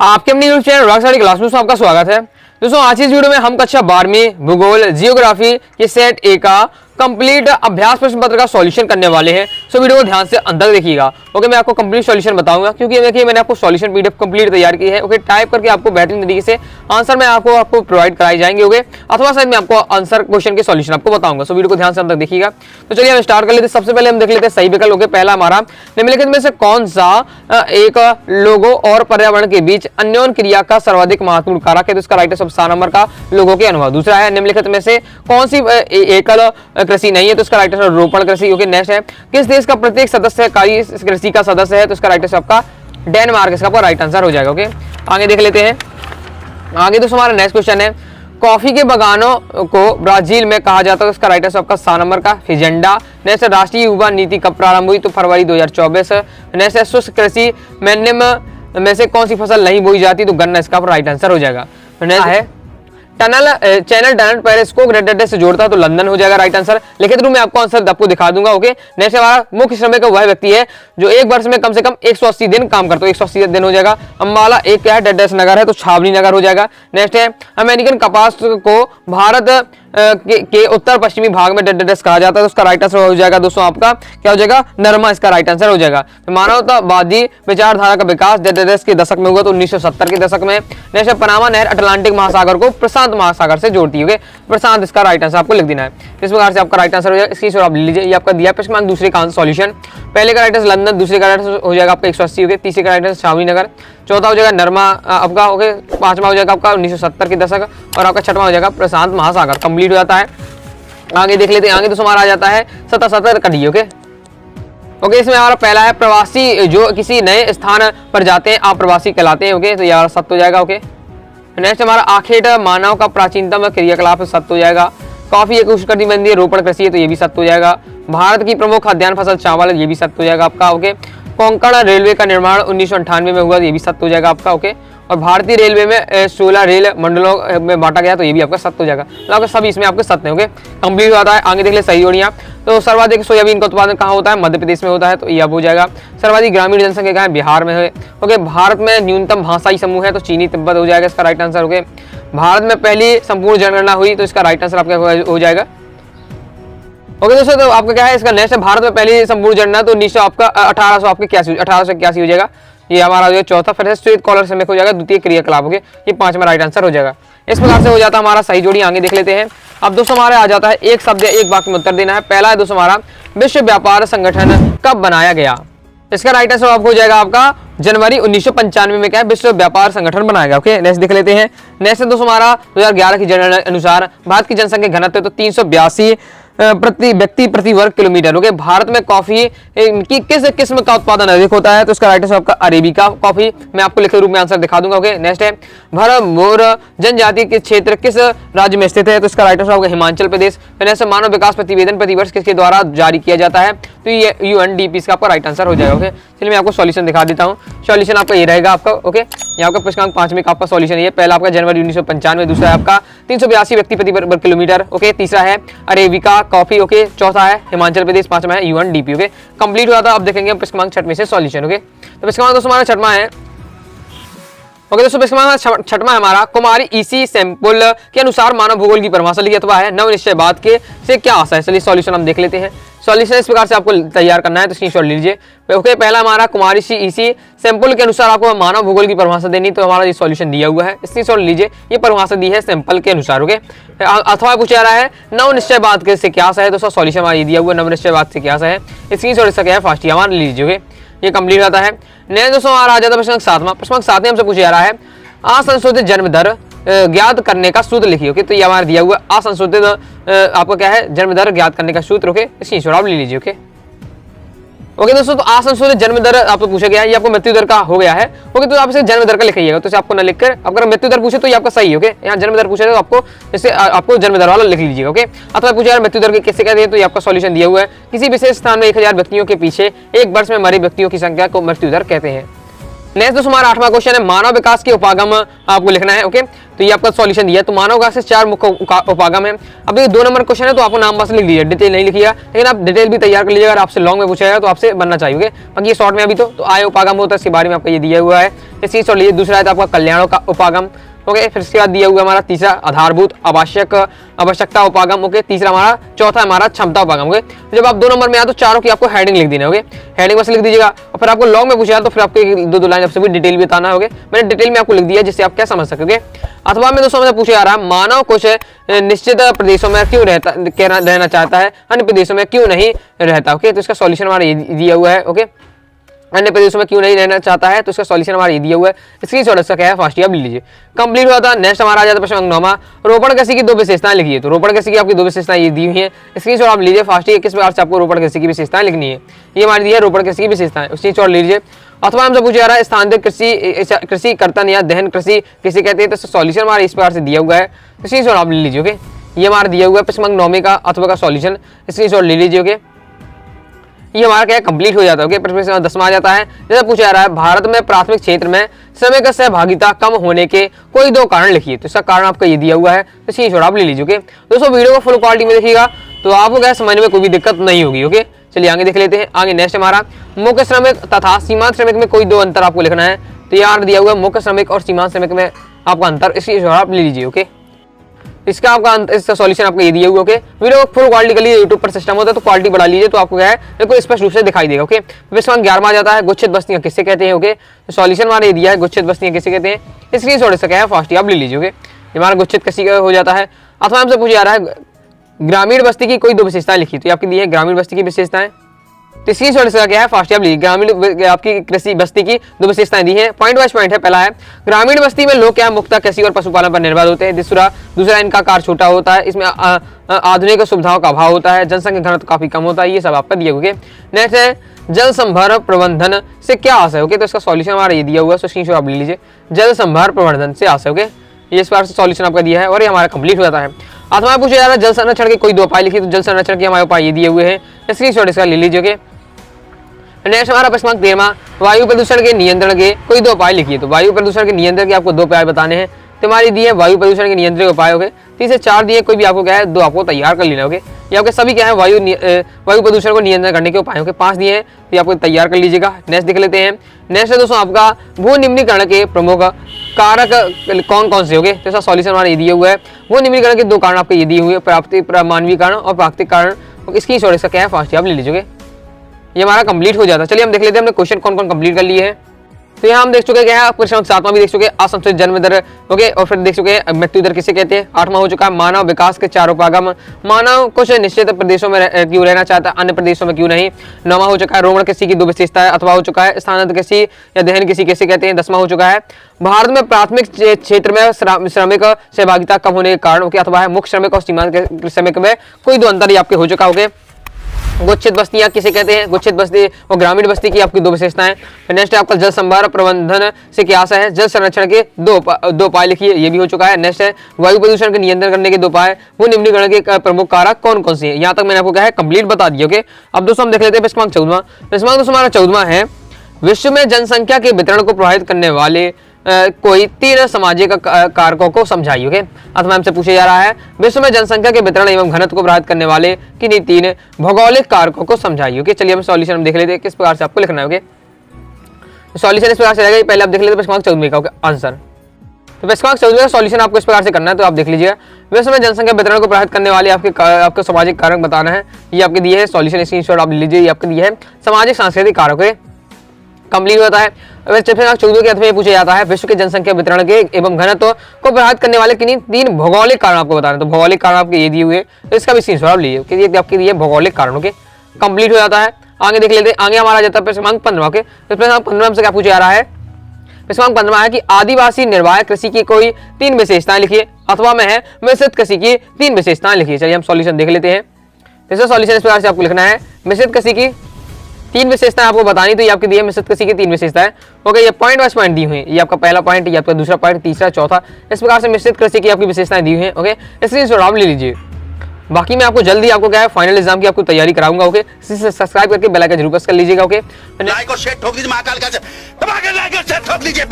आपके अपने YouTube channel rock study class में आपका स्वागत है। दोस्तों आज इस वीडियो में हम कक्षा 12वीं भूगोल जियोग्राफी के सेट ए का कंप्लीट अभ्यास प्रश्न पत्र का सॉल्यूशन करने वाले हैं। सो वीडियो को ध्यान से अंत तक देखिएगा। ओके, मैं आपको कंप्लीट सॉल्यूशन बताऊंगा क्योंकि देखिए मैंने आपको सॉल्यूशन पीडीएफ कंप्लीट तैयार की है। ओके, टाइप करके आपको बेहतरीन तरीके से आंसर में आपको प्रोवाइड कराई जाएंगे। ओके, अथवा शायद मैं आपको आंसर क्वेश्चन के सॉल्यूशन आपको बताऊंगा। सो वीडियो को ध्यान से अंत तक देखिएगा। तो चलिए हम स्टार्ट कर लेते हैं। सबसे पहले हम देख लेते हैं सही विकल्प। ओके, पहला हमारा निम्नलिखित में से कौन सा एक लोगों और पर्यावरण के बीच अन्योन्य क्रिया का सर्वाधिक महत्वपूर्ण कारक है? तो इसका राइट आंसर स्थान नंबर का लोगों के अनुभव। दूसरा है निम्नलिखित में से कौन सी एकल कृषि नहीं है? तो इसका राइट आंसर रोपण कृषि। ओके, नेक्स्ट है किस देश का प्रत्येक सदस्य कार्य कृषि का सदस्य है? तो इसका राइट आंसर आपका डेनमार्क इसका आपका राइट आंसर हो जाएगा। ओके, आगे देख लेते हैं। आगे तो हमारा नेक्स्ट क्वेश्चन है कॉफी के बगानों को ब्राजील में कहा जाता है। इसका राइट आंसर आपका स्थान नंबर का फिजेंडा। नेक्स्ट राष्ट्रीय युवा नीति कब प्रारंभ हुई? तो फरवरी 2024। नेक्स्ट है शुष्क कृषि में से कौन सी फसल नहीं बोई जाती? तो गन्ना इसका राइट आंसर हो जाएगा। नेक्स्ट है चैनल टनल पेरिस को ग्रेटर डे से जोड़ता है तो लंदन हो जाएगा राइट आंसर। लिखित रूप में आपको आंसर आपको दिखा दूंगा। ओके, नेक्स्ट हमारा मुख्य श्रमिक वह व्यक्ति है जो एक वर्ष में कम से कम 180 दिन काम करता है। 180 दिन हो जाएगा। अम्बाला एक क्या है? डेडेस नगर है तो छावनी नगर हो जाएगा। नेक्स्ट है अमेरिकन कपास को भारत के उत्तर पश्चिमी भाग में डेडेस कहा जाता है तो उसका राइट आंसर हो जाएगा दोस्तों आपका क्या हो जाएगा? नरमा इसका राइट आंसर हो जाएगा। मानवतावादी विचारधारा का विकास डेडेस के दशक में हुआ तो 1970 के दशक में। नेक्स्ट पनामा नहर अटलांटिक महासागर को प्रशांत महासागर से जोड़ती है। प्रशांत इसका राइट आंसर आपको लिख देना है। इस प्रकार से आपका राइट आंसर हो जाएगा। इसकी आप ले लीजिए। ये आपका दिया प्रश्न क्रमांक दूसरे का सॉल्यूशन। पहले का राइट आंसर लंदन, दूसरे का राइट आंसर हो जाएगा आपका 180। हो गया। तीसरे का राइट आंसर छावनी नगर। चौथा हो जाएगा नरमा आपका। ओके, पांचवा हो जाएगा आपका 1970 के दशक और आपका छठवां हो जाएगा प्रशांत महासागर। कंप्लीट हो जाता है। आगे देख लेते हैं। आगे तो हमारा आ जाता है 77 का डी। ओके, इसमें हमारा पहला है प्रवासी जो किसी नए स्थान पर जाते हैं अप्रवासी कहलाते हैं। ओके, तो ये हमारा सत्य हो जाएगा। ओके, नेक्स्ट हमारा आखेट मानव का प्राचीनतम क्रियाकलाप सत्य हो जाएगा। कॉफी एक उष्णकटिबंधीय रोपण कृषि है तो ये भी सत्य हो जाएगा। भारत की प्रमुख खाद्यान्न फसल चावल ये भी सत्य हो जाएगा आपका। ओके, कोंकण रेलवे का निर्माण 1998 में हुआ तो ये भी सत्य हो जाएगा आपका। ओके, और भारतीय रेलवे में 16 रेल मंडलों में बांटा गया तो ये भी आपका सत्य हो जाएगा। तो सभी इसमें आपके सत्य होंगे। कंप्लीट होता है। आगे देख ले सही जोड़ियां। तो सर्वाधिक सोयाबीन का उत्पादन कहाँ होता है? मध्य प्रदेश में होता है तो ये अब हो जाएगा। सर्वाधिक ग्रामीण जनसंख्या कहाँ है? बिहार में है। ओके, भारत में न्यूनतम भाषाई समूह है तो चीनी तिब्बत हो जाएगा इसका राइट आंसर। ओके, भारत में पहली संपूर्ण जनगणना हुई तो इसका राइट आंसर आपका हो जाएगा। ओके दोस्तों, तो आपका क्या है इसका नेक्स्ट है भारत में पहली संपूर्ण जनगणना तो 1900 आपका 1881 हो जाएगा। ये हमारा हो जाएगा चौथा। फिर श्वेत कॉलर समय हो जाएगा द्वितीय क्रियाकलाप। हो गया, ये पांचवा राइट आंसर हो जाएगा। इस प्रकार से हो जाता है हमारा सही जोड़ी। आगे देख लेते हैं। अब दोस्तों हमारे आ जाता है एक शब्द या एक वाक्य में उत्तर देना है। पहला है दोस्तों हमारा विश्व व्यापार संगठन कब बनाया गया? इसका राइट आंसर आपको हो जाएगा आपका जनवरी 1995 में क्या है? विश्व व्यापार संगठन बनाया गया। ओके, नेक्स्ट देख लेते हैं। नेक्स्ट दोस्तों हमारा 2011 की जनगणना अनुसार भारत की जनसंख्या घनत्व तो 382 प्रति व्यक्ति प्रति वर्ग किलोमीटर। ओके, भारत में कॉफी की किस किस्म का उत्पादन अधिक होता है? तो इसका राइट आंसर आपका अरेबिका कॉफी। मैं आपको लिखित रूप में आंसर दिखा दूंगा। ओके, नेक्स्ट है भरमौर जनजाति के क्षेत्र किस राज्य में स्थित है? तो इसका राइट आंसर आपका हिमाचल प्रदेश। नेक्स्ट मानव विकास प्रतिवेदन प्रतिवर्ष किसके द्वारा जारी किया जाता है? तो ये UNDP का आपका राइट आंसर हो जाएगा। ओके, चलिए मैं आपको सॉल्यूशन दिखा देता हूँ। सॉल्यूशन आपका ये रहेगा आपका। ओके, यहाँ का प्रश्न 5 का आपका सॉल्यूशन ये पहला आपका जनवरी 1995। दूसरा है आपका 382 व्यक्ति प्रति वर्ग किलोमीटर। ओके, तीसरा है अरेबिका कॉफी। ओके, चौथा है हिमाचल प्रदेश। पांचवा है UNDP। ओके, कंप्लीट हुआ था। अब देखेंगे प्रश्न क्रमांक 6 में से सॉल्यूशन। ओके, तो प्रश्न क्रमांक दोस्तों हमारा 6वां है। ओके दोस्तों, प्रश्न क्रमांक 6वां हमारा कुमारी इसी सैंपल के अनुसार मानव भूगोल की परिभाषा लिखी अथवा है नव निश्चयवाद के से क्या आशा है? चलिए सॉल्यूशन हम देख लेते हैं। सॉल्यूशन इस प्रकार से आपको तैयार करना है तो स्क्रीनशॉट लीजिए। ओके, पहला हमारा कुमारी इसी सैंपल के अनुसार आपको मानव भूगोल की परिभाषा देनी तो हमारा ये सॉल्यूशन दिया हुआ है। स्क्रीनशॉट लीजिए। ये परिभाषा दी है सैंपल के अनुसार। ओके, अथवा पूछा रहा है नव निश्चयवाद के से क्या आशा है? दोस्तों सॉल्यूशन हमारा ये दिया हुआ नव निश्चयवाद से क्या आशा है। स्क्रीनशॉट इसका क्या है? फास्ट हमारा लीजिए। ये कंप्लीट होता है। नेक्स्ट दोस्तों हमारा आ जाता है प्रश्न 7वां। प्रश्न 7 में हमसे पूछा जा रहा है असंशोधित जन्म दर ज्ञात करने का सूत्र लिखिए। ओके, तो ये हमारा दिया हुआ असंशोधित आपको क्या है? जन्म दर ज्ञात करने का सूत्र। ओके, स्क्रीनशॉट आप ले लीजिए। ओके, ओके दोस्तों, तो असंशोधित जन्म दर आपको पूछा गया है। ये आपको मृत्यु दर का हो गया है। ओके, तो आप इसे जन्म दर का लिखिएगा। तो इसे आपको न लिखकर अगर मृत्यु दर पूछे तो ये आपका सही है। ओके, यहाँ जन्म दर पूछे तो आपको इसे आपको जन्म दर वाला लिख लीजिएगा। ओके, अथवा पूछा यार मृत्यु दर के कैसे कहते हैं? तो ये आपका सॉल्यूशन दिया हुआ है। किसी विशेष स्थान में 1000 व्यक्तियों के पीछे एक वर्ष में मरे व्यक्तियों की संख्या को मृत्यु दर कहते हैं। नेक्स्ट दोस्तों हमारा 8वां क्वेश्चन है मानव विकास के उपागम आपको लिखना है। ओके, तो ये आपका सॉल्यूशन दिया है। तो मानव विकास के 4 मुख्य उपागम है। अब ये 2 नंबर क्वेश्चन है तो आपको नाम बस लिख दीजिए, डिटेल नहीं लिखिएगा, लेकिन आप डिटेल भी तैयार कर लीजिएगा। अगर आपसे लॉन्ग में पूछा जाएगा तो आपसे बनना चाहिए। बाकी ये शॉर्ट में अभी तो आय उपागम होता है, इसके बारे में आपका ये दिया हुआ है, इस चीज और लीजिए। दूसरा है तो आपका कल्याण का उपागम। ओके, फिर इसके बाद दिया हुआ हमारा तीसरा आधारभूत आवश्यकता उपागम। ओके, तीसरा हमारा, चौथा हमारा क्षमता उपागम। ओके, जब आप 2 नंबर में आए तो चारों की आपको हेडिंग लिख देना है। ओके, हेडिंग बस लिख दीजिएगा और फिर आपको लॉन्ग में पूछा तो फिर आपको 2 लाइन आपसे भी डिटेल भी बताना होगा। मैंने डिटेल में आपको लिख दिया जिससे आप क्या समझ सकोगे। अथवा में दोस्तों पूछा जा रहा है मानव कुछ निश्चित प्रदेशों में क्यों रहना चाहता है, अन्य प्रदेशों में क्यों नहीं रहता। ओके, तो इसका सॉल्यूशन हमारा ये दिया हुआ है। ओके, अन्य प्रदेशों में क्यों नहीं रहना चाहता है, तो इसका सॉल्यूशन हमारा ये दिया हुआ है। स्क्रीनशॉट इसका क्या है फास्ट आप ले लीजिए। कंप्लीट हुआ था। नेक्स्ट हमारा आ जाता है प्रश्न 9वां, रोपण कृषि की 2 विशेषताएं लिखिए। तो रोपण कृषि की आपकी 2 विशेषताएं ये दी हुई है, स्क्रीनशॉट आप लीजिए फास्ट। किस प्रकार से आपको रोपण कृषि की विशेषताएं लिखनी है, ये हमारी दी है रोपण कृषि की विशेषताएं, स्क्रीनशॉट लीजिए। अथवा हमसे पूछा जा रहा है स्थानांतरित कृषि कर्तन या दहन कृषि किसे कहते हैं, तो सॉल्यूशन हमारा इस प्रकार से दिया हुआ है, स्क्रीनशॉट आप ले लीजिए। ओके, ये हमारा दिया हुआ है प्रश्न 9वें का अथवा का सॉल्यूशन, स्क्रीनशॉट ले लीजिए। ओके, ये हमारा क्या कंप्लीट हो जाता है। ओके, प्रश्न 10वां आ जाता है। जैसे पूछा जा रहा है भारत में प्राथमिक क्षेत्र में श्रमिक सहभागिता कम होने के कोई 2 कारण लिखिए। तो इसका कारण आपका ये दिया हुआ है, तो स्क्रीनशॉट आप ले लीजिए। ओके, दोस्तों वीडियो को फुल क्वालिटी में देखिएगा तो आपको क्या समझने में कोई भी दिक्कत नहीं होगी। ओके, चलिए आगे देख लेते हैं। आगे नेक्स्ट हमारा मुख्य श्रमिक तथा सीमांत श्रमिक में कोई 2 अंतर आपको लिखना है। तो यहाँ दिया हुआ है मुख्य श्रमिक और सीमांत श्रमिक में आपका अंतर, इसकी आप ले लीजिए। ओके, इसका आपका इसका सॉल्यूशन आपको ये दिया हुआ। ओके, वीडियो फुल क्वालिटी के लिए यूट्यूब पर सिस्टम होता है तो क्वालिटी बढ़ा लीजिए तो आपको क्या है बिल्कुल स्पष्ट रूप से दिखाई देगा। ओके, प्रश्न 11वां आ जाता है गुच्छित बस्तियां किससे कहते हैं। ओके, तो सॉल्यूशन हमारा ये दिया है गुच्छित बस्तियां किससे कहते हैं, स्क्रीनशॉट इसका क्या है फास्ट आप ले लीजिए। ओके, हमारा गुच्छित किसी का हो जाता है। अथवा हमसे पूछा जा रहा है ग्रामीण बस्ती की कोई 2 विशेषताएं लिखी। तो आपकी दी है ग्रामीण बस्ती की विशेषताएं, तो स्क्रीनशॉट इसका क्या है फास्ट आप लीजिए। ग्रामीण आपकी कृषि बस्ती की 2 विशेषताएं दी हैं, पॉइंट वाइज पॉइंट है। पहला है ग्रामीण बस्ती में लोग क्या मुख्यतः कृषि और पशुपालन पर निर्भर होते हैं। दूसरा इनका आकार छोटा होता है, इसमें आधुनिक सुविधाओं का अभाव होता है, जनसंख्या घनत्व काफी कम होता है। ये सब आपका दिया हुआ है। नेक्स्ट है जल संभर प्रबंधन से क्या आशय। ओके, तो इसका सॉल्यूशन हमारा ये दिया हुआ है, स्क्रीनशॉट आप ले लीजिए। जल संभर प्रबंधन से आशय। ओके, ये इस बार से सॉल्यूशन आपका दिया है और ये हमारा कंप्लीट हो जाता है। अथवा पूछा जा रहा है जल संरक्षण के कोई 2 उपाय लिखिए। तो जल संरक्षण के हमारे उपाय ये दिए हुए हैं, स्क्रीनशॉट इसका ले लीजिए। ओके, नेक्स्ट हमारा प्रश्न 13वां वायु प्रदूषण के नियंत्रण के कोई 2 उपाय लिखिए। तो वायु प्रदूषण के नियंत्रण के आपको 2 उपाय बताने हैं। तो हमारी दी है वायु प्रदूषण के नियंत्रण के उपाय। होंगे 3 से 4 दिए, कोई भी आपको क्या है 2 आपको तैयार कर लेना। ओके, ये आपके सभी क्या है वायु प्रदूषण को नियंत्रण करने के उपायों के 5 दिए हैं, तो ये आपको तैयार कर लीजिएगा। नेक्स्ट देख लेते हैं। नेक्स्ट है दोस्तों आपका भू निम्नीकरण के प्रमुख कारक कौन कौन से। होंगे तो इसका सॉल्यूशन हमारा ये दिया हुआ है। भू निम्नीकरण के 2 कारण आपके ये दिए हुए हैं, मानवीय कारण और प्राकृतिक कारण। इसकी शॉर्ट इसका क्या है फास्ट आप ले लीजिए। ये हमारा कंप्लीट हो जाता है। चलिए हम देख लेते हैं हमने क्वेश्चन कौन कौन कंप्लीट कर लिए हैं। तो यहाँ हम देख चुके क्या है प्रश्न 7वां भी देख चुके हैं असंतुलित जन्म दर। ओके, और फिर देख चुके हैं मृत्यु दर किसे कहते हैं। 8वां हो चुका है मानव विकास के 4 उपागम, मानव कुछ निश्चित प्रदेशों में क्यों रहना चाहता है, अन्य प्रदेशों में क्यों नहीं। 9वां हो चुका है रोमण कृषि की 2 विशेषताएं। अथवा हो चुका है स्थानांतरित कृषि या दहन कृषि किसे कहते हैं। 10वां हो चुका है भारत में प्राथमिक क्षेत्र में श्रमिक सहभागिता कम होने के कारण। अथवा है मुख्य श्रमिक और सीमांत श्रमिक में कोई 2 अंतर आपके हो चुका। ओके, गुच्छित बस्तियां किसे कहते हैं, गुच्छित बस्ती और ग्रामीण बस्ती की आपकी 2 विशेषताएं। नेक्स्ट है आपका जल संभार प्रबंधन से क्या आशय है, जल संरक्षण के 2 उपाय लिखिए, ये भी हो चुका है। नेक्स्ट है वायु प्रदूषण के नियंत्रण करने के 2 उपाय, वो निम्नीकरण के प्रमुख कारक कौन कौन से हैं। यहाँ तक मैंने आपको क्या है कंप्लीट बता दिया। ओके, अब दोस्तों हम देख लेते हैं प्रश्न 14वां। प्रश्न दोस्तों हमारा 14वां है विश्व में जनसंख्या के वितरण को प्रभावित करने वाले कोई 3 सामाजिक कारकों को समझाइए। ओके, अथवा हमसे पूछा जा रहा है विश्व में जनसंख्या के वितरण एवं घनत्व को प्रभावित करने वाले किन्हीं 3 भौगोलिक कारकों को समझाइए। ओके, चलिए हम सॉल्यूशन देख लेते हैं किस प्रकार से आपको लिखना है। ओके, सॉल्यूशन इस प्रकार से रहेगा, पहले आप देख लेते हैं प्रश्न 14 का आंसर। तो प्रश्न 14 का सॉल्यूशन आपको इस प्रकार से करना है, तो आप देख लीजिएगा विश्व में जनसंख्या वितरण को प्रभावित करने वाले आपके सामाजिक कारक बताना है। ये आपके दिए है सॉल्यूशन, स्क्रीनशॉट आप लीजिए। ये आपके दिए है सामाजिक सांस्कृतिक कारक कंप्लीट होता है। 14 के अर्थ में पूछा जाता है विश्व के जनसंख्या वितरण के एवं घनत्व को प्रभावित करने वाले किन्हीं 3 भौगोलिक कारण आपको बताना है। तो भौगोलिक कारण आपके ये दिए हुए, तो इसका भी स्क्रीनशॉट आप लीजिए कि ये आपके दिए भौगोलिक कारणों के कंप्लीट हो जाता है। आगे देख लेते हैं, आगे हमारा जाता है प्रश्न 15 के। प्रश्न 15 से क्या पूछा जा रहा है, प्रश्न 15 है कि आदिवासी निर्वाह कृषि की कोई 3 विशेषताएं लिखिए। अथवा में है मिश्रित कृषि की 3 विशेषताएं लिखिए। चलिए हम सॉल्यूशन देख लेते हैं। इसका सॉल्यूशन इस प्रकार से आपको लिखना है मिश्रित कृषि की 3 विशेषताएं आपको बतानी, तो ये आपकी दी है मिश्रित कृषि की 3 विशेषताएं। ओके, ये पॉइंट वाइज पॉइंट दी हुई है, ये आपका पहला पॉइंट, ये आपका दूसरा पॉइंट, तीसरा, चौथा, इस प्रकार से मिश्रित कृषि की आपकी विशेषताएं दी हुई हैं। ओके, स्क्रीनशॉट आप ले लीजिए। बाकी मैं आपको जल्दी आपको क्या है फाइनल एग्जाम की आपको तैयारी कराऊंगा। ओके, सब्सक्राइब करके बेल आइकन जरूर प्रेस कर लीजिएगा। ओके, लाइक और शेयर ठोक दीजिए, महाकाल का दबा के लाइक और शेयर ठोक लीजिए।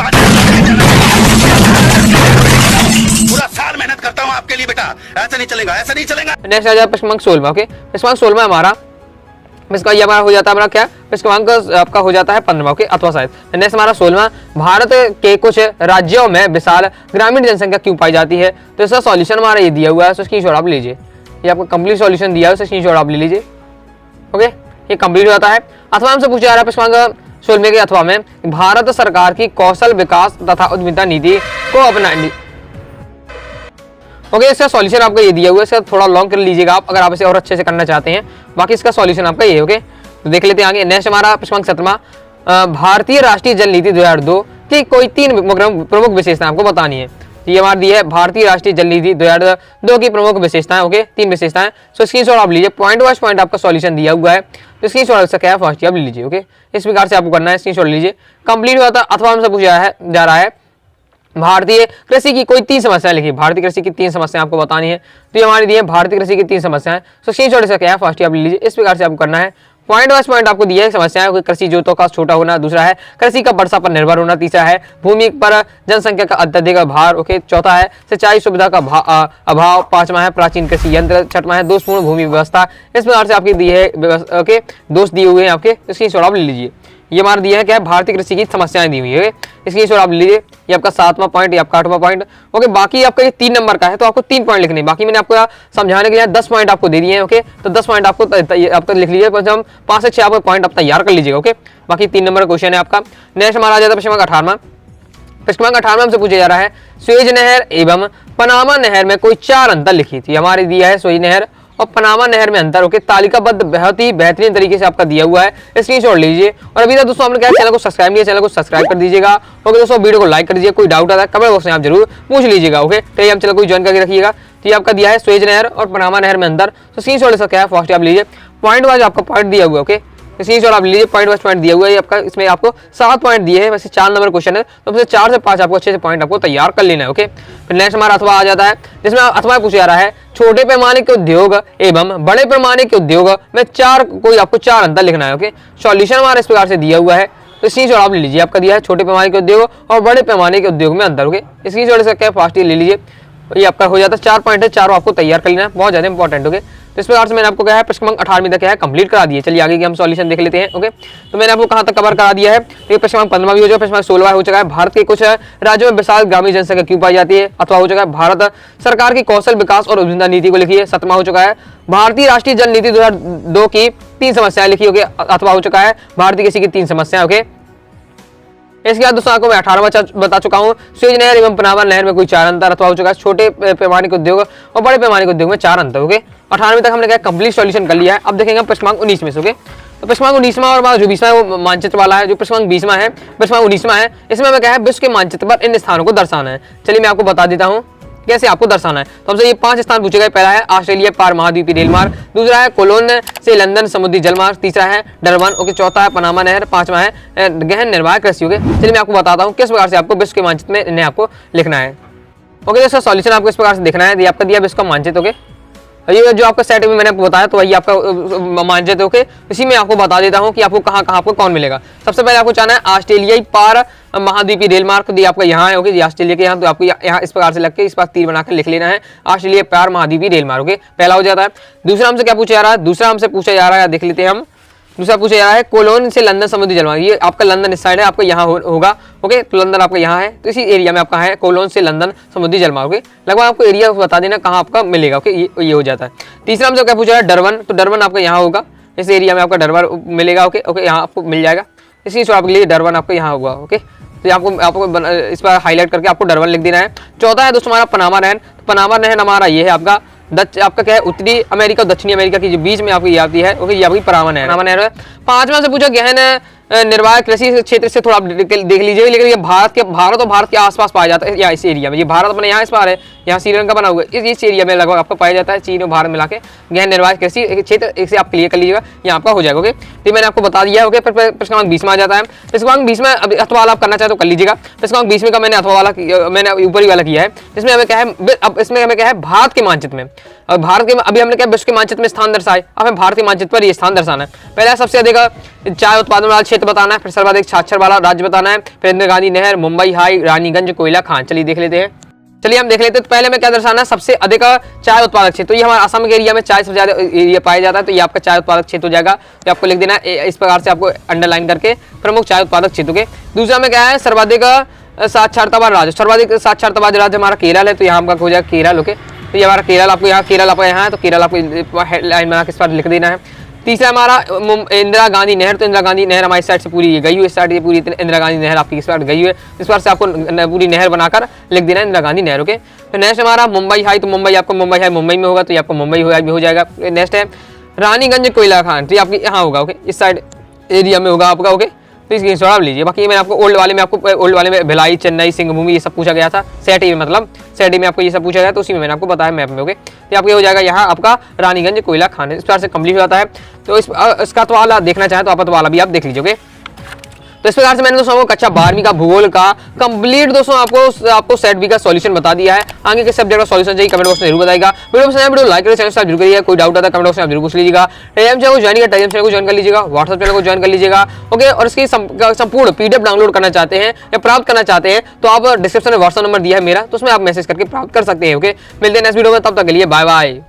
पूरा साल मेहनत करता हूँ आपके लिए बेटा, ऐसा नहीं चलेगा, ऐसा नहीं चलेगा। नेक्स्ट आ जाए प्रश्न 16। ओके, प्रश्न 16 हमारा इसका ये हमारा हो जाता है हमारा क्या क्रमांक आपका हो जाता है 15। ओके, अथवा शायद नेक्स्ट हमारा 16 भारत के कुछ राज्यों में विशाल ग्रामीण जनसंख्या क्यों पाई जाती है। तो इसका सॉल्यूशन हमारा ये दिया हुआ है, स्क्रीनशॉट आप लीजिए। ये आपको कंप्लीट सॉल्यूशन दिया है, उससे स्क्रीनशॉट आप ले लीजिए। ओके, ये कंप्लीट हो जाता है। अथवा हमसे पूछा जा रहा है क्रमांक 16 के अथवा में भारत सरकार की कौशल विकास तथा उद्यमिता नीति को अपनाने। ओके, इसका सॉल्यूशन आपका ये दिया हुआ है, इसका थोड़ा लॉन्ग कर लीजिएगा आप अगर आप इसे और अच्छे से करना चाहते हैं। बाकी इसका सॉल्यूशन आपका ये। ओके, तो देख लेते हैं आगे। नेक्स्ट हमारा प्रश्न 17 भारतीय राष्ट्रीय जल नीति 2002 की कोई 3 प्रमुख विशेषताएं आपको बतानी है। ये हमारी दी है भारतीय राष्ट्रीय जल नीति 2002 की प्रमुख विशेषताएं। ओके, 3 विशेषताएं। सो स्क्रीनशॉट आप लीजिए, पॉइंट वाइज पॉइंट आपका सॉल्यूशन दिया हुआ है, तो स्क्रीनशॉट इसका क्या है फर्स्ट आप ले लीजिए। ओके, इस प्रकार से आपको करना है, स्क्रीनशॉट लीजिए। कंप्लीट हुआ था। अथवा हमसे पूछा जा रहा है भारतीय कृषि की कोई 3 समस्याएं लिखी। भारतीय कृषि की 3 समस्याएं आपको बतानी है, तो ये हमारी दी है भारतीय कृषि की 3 समस्याएं। सो स्क्रीनशॉट इसका क्या है फर्स्ट आप ले लीजिए। इस प्रकार से आपको करना है, पॉइंट वाइज पॉइंट आपको दिया है समस्याएं। कृषि जोतों का छोटा होना, दूसरा है कृषि का वर्षा पर निर्भर होना, तीसरा है भूमि पर जनसंख्या का अत्यधिक भार। ओके, चौथा है सिंचाई सुविधा का अभाव, पांचवा है प्राचीन कृषि यंत्र, छठवां है दोषपूर्ण भूमि व्यवस्था। इस प्रकार से आपकी दी है ओके, दोष दिए हुए हैं आपके, इसकी स्क्रीनशॉट आप ले लीजिए। ये हमारा दिया है क्या है भारतीय कृषि की समस्याएं दी हुई है, इसकी स्क्रीनशॉट आप लीजिए। ये आपका 7वां पॉइंट, ये आपका 8वां पॉइंट। ओके, बाकी आपका ये 3 नंबर का है, तो आपको 3 पॉइंट लिखने। बाकी मैंने आपको समझाने के लिए 10 पॉइंट आपको दे दिए हैं। ओके, तो 10 पॉइंट आपको आपका लिख लीजिए, हम 5 से 6 आपको पॉइंट आप तैयार कर लीजिएगा। ओके, बाकी 3 नंबर का क्वेश्चन है आपका। नेक्स्ट हमारा आ जाता है प्रश्न 18। प्रश्न 18 हमसे पूछा जा रहा है सुएज नहर एवं पनामा नहर में कोई 4 अंतर लिखी थी। हमारी दिया है सुएज नहर और पनामा नहर में अंतर। ओके, तालिकाबद्ध बहुत ही बेहतरीन तरीके से आपका दिया हुआ है, स्क्रीनशॉट लीजिए। और अभी तक दोस्तों आपने क्या चैनल को सब्सक्राइब किया, चैनल को सब्सक्राइब कर दीजिएगा। ओके दोस्तों, वीडियो को लाइक कर दीजिए। कोई डाउट आता है कमेंट बॉक्स में आप जरूर पूछ लीजिएगा। ओके, टेलीग्राम चैनल को ज्वाइन करके रखिएगा। तो ये आपका दिया है सुएज नहर और पनामा नहर में अंतर। तो स्क्रीनशॉट इसका क्या है फर्स्ट आप लीजिए, पॉइंट वाइज आपका पॉइंट दिया हुआ है। ओके, स्क्रीनशॉट आप लीजिए, पॉइंट वाइज पॉइंट दिया हुआ है आपका। इसमें आपको 7 पॉइंट दिए हैं, वैसे 4 नंबर क्वेश्चन है, तो उसमें 4 से 5 आपको अच्छे से पॉइंट आपको तैयार कर लेना है। ओके, फिर नेक्स्ट हमारा अथवा आ जाता है, जिसमें अथवा पूछा जा रहा है छोटे पैमाने के उद्योग एवं बड़े पैमाने के उद्योग में कोई आपको 4 अंतर लिखना है। ओके, सॉल्यूशन हमारा इस प्रकार से दिया हुआ है, तो स्क्रीनशॉट आप ले लीजिए। आपका दिया है छोटे पैमाने के उद्योग और बड़े पैमाने के उद्योग में अंतर। ओके, स्क्रीनशॉट इसका क्या फास्ट ले लीजिए। ये आपका हो जाता है 4 पॉइंट है, चारों आपको तैयार कर लेना है, बहुत ज्यादा इंपॉर्टेंट। ओके, तो इस प्रकार से मैंने आपको क्या है प्रश्न 18 तक क्या है कंप्लीट करा दिए। चलिए आगे की हम सॉल्यूशन देख लेते हैं। ओके, तो मैंने आपको कहां तक कवर करा दिया है, तो ये प्रश्न 15 भी हो चुका है, प्रश्न 16 हो चुका है भारत के कुछ राज्यों में विशाल ग्रामीण जनसंख्या क्यों पाई जाती है। अथवा हो चुका है भारत सरकार की कौशल विकास और उद्यमिता नीति को लिखिए। 7वां हो चुका है भारतीय राष्ट्रीय जल नीति 2002 की 3 समस्याएं लिखी। ओके, अथवा हो चुका है भारतीय कृषि की 3 समस्याएं। ओके, इसके बाद दोस्तों आपको मैं 18 बता चुका हूँ सुएज नहर एवं पनामा नहर में कोई 4 अंतर। अथवा हो चुका है छोटे पैमाने के उद्योग और बड़े पैमाने के उद्योग में 4 अंतर। ओके, 18 तक हमने क्या कंप्लीट सॉल्यूशन कर लिया है। अब देखेंगे प्रश्न 19 में से। ओके, तो प्रश्न 19वां और जो 20वां है वो मानचित्र वाला है। जो प्रश्न 20वां है, प्रश्न 19वां है, इसमें हमें क्या है विश्व के मानचित्र पर इन स्थानों को दर्शाना है। चलिए मैं आपको बता देता हूँ कैसे आपको दर्शाना है। तो हमसे ये 5 स्थान पूछे गए। पहला है ऑस्ट्रेलिया पार महाद्वीपीय रेल मार्ग, दूसरा है कोलोन से लंदन समुद्री जलमार्ग, तीसरा है डरबन। ओके, चौथा है पनामा नहर, 5वां है गहन निर्वाह कृषि। ओके, चलिए मैं आपको बताता हूँ किस प्रकार से आपको विश्व के मानचित्र में इन्हें आपको लिखना है। ओके, इसका सॉल्यूशन आपको इस प्रकार से देखना है। ये आपका दिया विश्व का मानचित्र। ओके, ये जो आपका सेट में मैंने आपको बताया तो वही आपका मानचित्र। ओके, इसी में आपको बता देता हूँ कि आपको कहाँ आपको कौन मिलेगा। सबसे पहले आपको चाहना है ऑस्ट्रेलियाई पार महाद्वीपीय रेल मार्ग, तो ये आपका यहाँ है। ओके, ये ऑस्ट्रेलिया के यहाँ, तो आपको यहाँ इस प्रकार से लग के इस पास तीर बनाकर लिख लेना है ऑस्ट्रेलिया पार महाद्वीपीय रेल मार्ग। ओके, पहला हो जाता है। दूसरा हमसे क्या पूछा जा रहा है, दूसरा हमसे पूछा जा रहा है, देख लेते हैं हम। दूसरा पूछा जा रहा है कोलोन से लंदन समुद्री जलमार्ग। ये आपका लंदन इस साइड है, आपका यहाँ होगा। ओके, तो लंदन आपका यहाँ है, तो इसी एरिया में आपका है कोलोन से लंदन समुद्री जलमार्ग। ओके, लगभग आपको एरिया बता देना कहाँ आपका मिलेगा। ओके, ये हो जाता है। तीसरा हमसे क्या पूछा है डरबन, तो डरबन आपका यहाँ होगा, इस एरिया में आपका डरबन मिलेगा। ओके, यहाँ आपको मिल जाएगा, इसी आपके लिए डरबन आपका यहाँ होगा। ओके, तो आपको इस पर हाईलाइट करके आपको डरबन लिख देना है। चौथा है दोस्तों हमारा पनामा नहर। तो पनामा नहर हमारा ये है आपका आपका क्या है उत्तरी अमेरिका और दक्षिणी अमेरिका की जो बीच में आपकी ये आती है। ओके, ये आपकी पनामा नहर है। 5वां से पूछा गहन निर्वाह कृषि क्षेत्र से थोड़ा देख लीजिए, लेकिन ये भारत और भारत के आसपास पाया जाता है, या इस एरिया में। ये भारत अपने यहाँ इस पार है, यहाँ श्रीलंका बना हुआ है, इस एरिया में लगभग आपको पाया जाता है, चीन और भारत मिला के गहन निर्वात कृषि क्षेत्र, इसे आप क्लियर कर लीजिएगा, ये आपका हो जाएगा। ओके, तो मैंने आपको बता दिया है। ओके, प्रश्न क्रमांक 20 में आ जाता है। प्रश्न क्रमांक 20 में अथवा वाला आप करना चाहे तो कर लीजिएगा। प्रश्न क्रमांक 20 में का मैंने अथवा वाला मैंने ऊपर ही वाला किया है। इसमें हमें क्या है, अब इसमें हमें क्या है, भारत के मानचित्र में, और भारत के अभी हमने क्या विश्व के मानचित्र में स्थान दर्शाए, अब हमें भारत के मानचित्र पर ये स्थान दर्शाना है। पहले सबसे अधिक चाय उत्पादन वाला क्षेत्र बताना है, फिर सर्वाधिक साक्षर वाला राज्य बताना है, फिर इंदिरा गांधी नहर, मुंबई हाई, रानीगंज, कोयला खान। चलिए देख लेते हैं। चलिए हम देख लेते हैं। तो पहले में क्या दर्शाना है, सबसे अधिक चाय उत्पादक क्षेत्र, तो ये हमारा असम के एरिया में चाय सबसे ज्यादा एरिया पाया जाता है, तो ये आपका चाय उत्पादक क्षेत्र हो जाएगा। तो आपको लिख देना है इस प्रकार से, आपको अंडरलाइन करके प्रमुख चाय उत्पादक क्षेत्र के। दूसरा में क्या है, सर्वाधिक साक्षरता वाला राज्य, सर्वाधिक साक्षरता वाला राज्य हमारा केरल है, तो यहाँ आपका हो जाएगा केरल। ओके, तो ये हमारा केरल, आपको यहाँ केरल आपका यहाँ है, तो केरल आपको हेडलाइन बना के इस पर लिख देना है। तीसरा हमारा इंदिरा गांधी नहर, तो इंदिरा गांधी नहर हमारी साइड से पूरी गई हुई, इस साइड ये पूरी इंदिरा गांधी नहर आपकी इस बार गई हुई है, इस बार से आपको पूरी नहर बनाकर लिख देना है इंदिरा गांधी नहर। ओके, तो नेक्स्ट हमारा मुंबई हाई, तो मुंबई आपको मुंबई हाई मुंबई में होगा, तो ये आपको मुंबई हो जाएगा। नेक्स्ट है रानीगंज कोयला खान, तो ये आपकी यहाँ होगा। ओके, इस साइड एरिया में होगा आपका। ओके, तो इसकी स्क्रीनशॉट लीजिए। बाकी मैंने आपको ओल्ड वाले में भिलाई, चेन्नई, सिंहभूमि ये सब पूछा गया था, सेटी में, मतलब सेटी में आपको ये सब पूछा गया, तो उसी में मैंने आपको बताया मैप में। ओके, तो आपके हो जाएगा यहाँ आपका रानीगंज कोयला खान, इस प्रकार से कंप्लीट हो जाता है। तो इसका तो वाला देखना चाहें तो आप तो वाला भी आप देख लीजिए। ओके, तो इस प्रकार से मैंने दोस्तों आपको कक्षा 12वीं का भूगोल का कंप्लीट दोस्तों आपको सेट बी का सॉल्यूशन बता दिया है। आगे के सब्जेक्ट का सॉल्यूशन चाहिए कमेंट बॉक्स में जरूर बताइएगा। वीडियो लाइक करें, चैनल सब्सक्राइब जरूर करिएगा। कोई डाउट आता है कमेंट बॉक्स में आप जरूर पूछ लीजिएगा। टेलीग्राम चैनल को ज्वाइन कर, टेलीग्राम चैनल को ज्वाइन कर लीजिएगा, व्हाट्सएप चैनल को ज्वाइन कर लीजिएगा। ओके, और इसकी संपूर्ण पीडीएफ डाउनलोड करना चाहते हैं या प्राप्त करना चाहते हैं तो आप डिस्क्रिप्शन में व्हाट्सएप नंबर दिया है मेरा, तो उसमें आप मैसेज करके प्राप्त कर सकते हैं। ओके, मिलते हैं नेक्स्ट वीडियो में, तब तक के लिए बाय बाय।